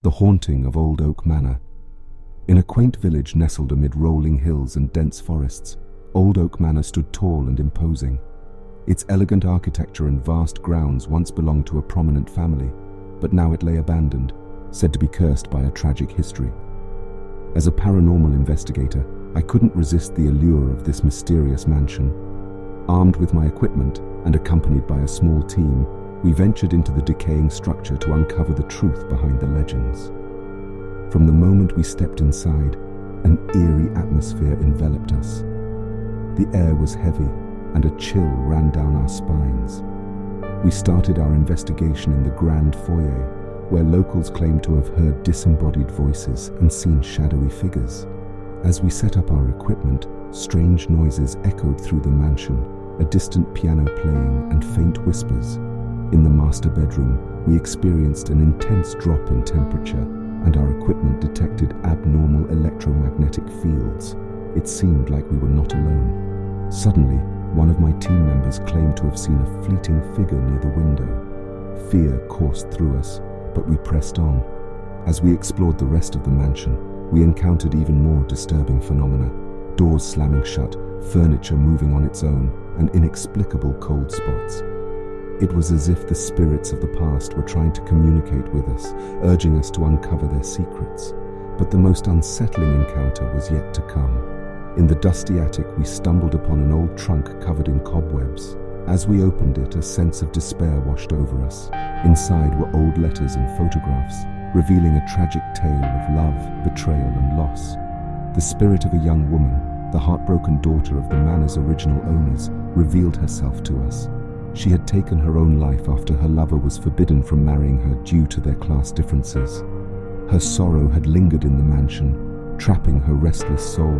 The haunting of Old Oak Manor. In a quaint village nestled amid rolling hills and dense forests, Old Oak Manor stood tall and imposing. Its elegant architecture and vast grounds once belonged to a prominent family, but now it lay abandoned, said to be cursed by a tragic history. As a paranormal investigator, I couldn't resist the allure of this mysterious mansion. Armed with my equipment and accompanied by a small team, we ventured into the decaying structure to uncover the truth behind the legends. From the moment we stepped inside, an eerie atmosphere enveloped us. The air was heavy, and a chill ran down our spines. We started our investigation in the grand foyer, where locals claimed to have heard disembodied voices and seen shadowy figures. As we set up our equipment, strange noises echoed through the mansion, a distant piano playing and faint whispers. In the master bedroom, we experienced an intense drop in temperature, and our equipment detected abnormal electromagnetic fields. It seemed like we were not alone. Suddenly, one of my team members claimed to have seen a fleeting figure near the window. Fear coursed through us, but we pressed on. As we explored the rest of the mansion, we encountered even more disturbing phenomena. Doors slamming shut, furniture moving on its own, and inexplicable cold spots. It was as if the spirits of the past were trying to communicate with us, urging us to uncover their secrets. But the most unsettling encounter was yet to come. In the dusty attic, we stumbled upon an old trunk covered in cobwebs. As we opened it, a sense of despair washed over us. Inside were old letters and photographs, revealing a tragic tale of love, betrayal, and loss. The spirit of a young woman, the heartbroken daughter of the manor's original owners, revealed herself to us. She had taken her own life after her lover was forbidden from marrying her due to their class differences. Her sorrow had lingered in the mansion, trapping her restless soul.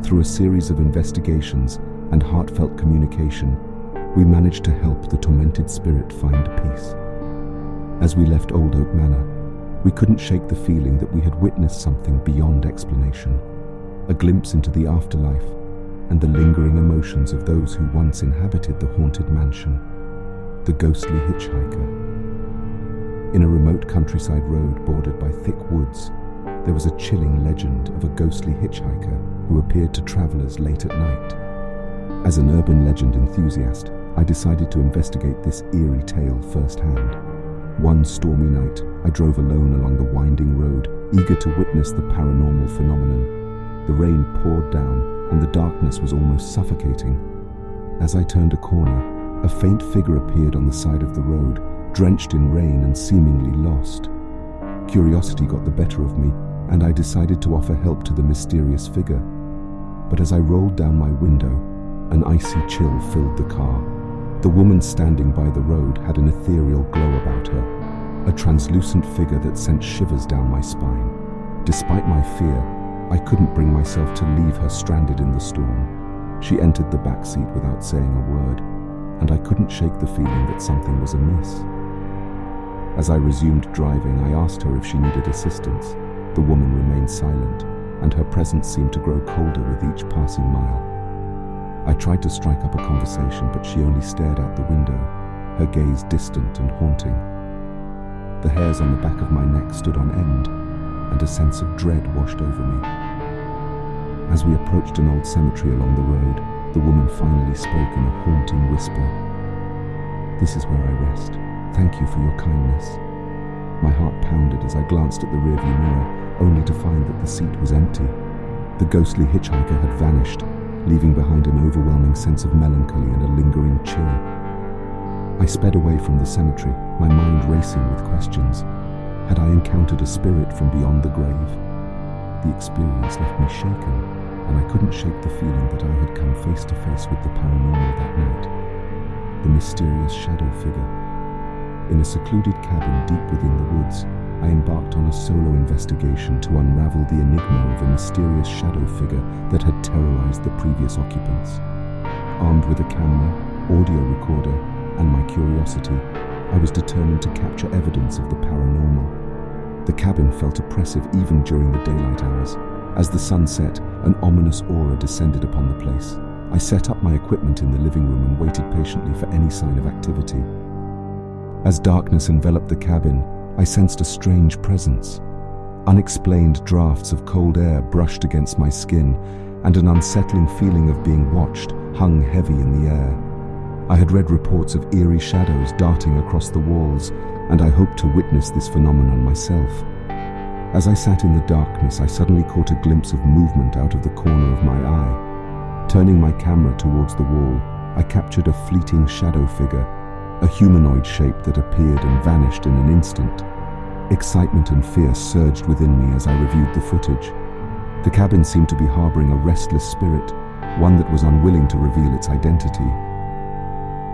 Through a series of investigations and heartfelt communication, we managed to help the tormented spirit find peace. As we left Old Oak Manor, we couldn't shake the feeling that we had witnessed something beyond explanation, a glimpse into the afterlife and the lingering emotions of those who once inhabited the haunted mansion. The Ghostly Hitchhiker. In a remote countryside road bordered by thick woods, there was a chilling legend of a ghostly hitchhiker who appeared to travelers late at night. As an urban legend enthusiast, I decided to investigate this eerie tale firsthand. One stormy night, I drove alone along the winding road, eager to witness the paranormal phenomenon. The rain poured down, and the darkness was almost suffocating. As I turned a corner, a faint figure appeared on the side of the road, drenched in rain and seemingly lost. Curiosity got the better of me, and I decided to offer help to the mysterious figure. But as I rolled down my window, an icy chill filled the car. The woman standing by the road had an ethereal glow about her, a translucent figure that sent shivers down my spine. Despite my fear, I couldn't bring myself to leave her stranded in the storm. She entered the back seat without saying a word, and I couldn't shake the feeling that something was amiss. As I resumed driving, I asked her if she needed assistance. The woman remained silent, and her presence seemed to grow colder with each passing mile. I tried to strike up a conversation, but she only stared out the window, her gaze distant and haunting. The hairs on the back of my neck stood on end, and a sense of dread washed over me. As we approached an old cemetery along the road, the woman finally spoke in a haunting whisper. "This is where I rest. Thank you for your kindness." My heart pounded as I glanced at the rearview mirror, only to find that the seat was empty. The ghostly hitchhiker had vanished, leaving behind an overwhelming sense of melancholy and a lingering chill. I sped away from the cemetery, my mind racing with questions. Had I encountered a spirit from beyond the grave? The experience left me shaken, and I couldn't shake the feeling that I had come face to face with the paranormal that night. The mysterious shadow figure. In a secluded cabin deep within the woods, I embarked on a solo investigation to unravel the enigma of a mysterious shadow figure that had terrorized the previous occupants. Armed with a camera, audio recorder, and my curiosity, I was determined to capture evidence of the paranormal. The cabin felt oppressive even during the daylight hours. As the sun set, an ominous aura descended upon the place. I set up my equipment in the living room and waited patiently for any sign of activity. As darkness enveloped the cabin, I sensed a strange presence. Unexplained drafts of cold air brushed against my skin, and an unsettling feeling of being watched hung heavy in the air. I had read reports of eerie shadows darting across the walls, and I hoped to witness this phenomenon myself. As I sat in the darkness, I suddenly caught a glimpse of movement out of the corner of my eye. Turning my camera towards the wall, I captured a fleeting shadow figure, a humanoid shape that appeared and vanished in an instant. Excitement and fear surged within me as I reviewed the footage. The cabin seemed to be harboring a restless spirit, one that was unwilling to reveal its identity.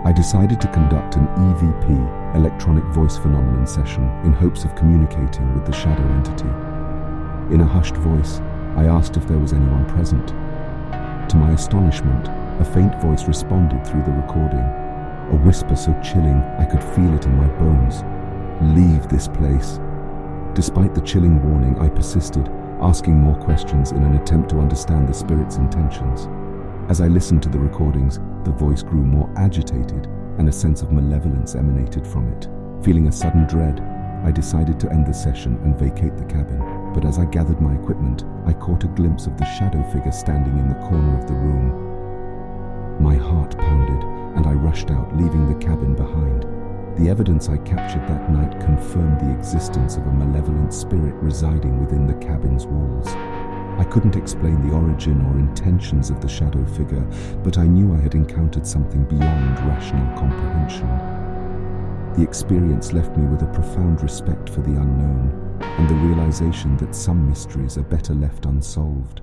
I decided to conduct an EVP, electronic voice phenomenon session, in hopes of communicating with the shadow entity. In a hushed voice, I asked if there was anyone present. To my astonishment, a faint voice responded through the recording, a whisper so chilling I could feel it in my bones. "Leave this place." Despite the chilling warning, I persisted, asking more questions in an attempt to understand the spirit's intentions. As I listened to the recordings, the voice grew more agitated, and a sense of malevolence emanated from it. Feeling a sudden dread, I decided to end the session and vacate the cabin. But as I gathered my equipment, I caught a glimpse of the shadow figure standing in the corner of the room. My heart pounded, and I rushed out, leaving the cabin behind. The evidence I captured that night confirmed the existence of a malevolent spirit residing within the cabin's walls. I couldn't explain the origin or intentions of the shadow figure, but I knew I had encountered something beyond rational comprehension. The experience left me with a profound respect for the unknown, and the realization that some mysteries are better left unsolved.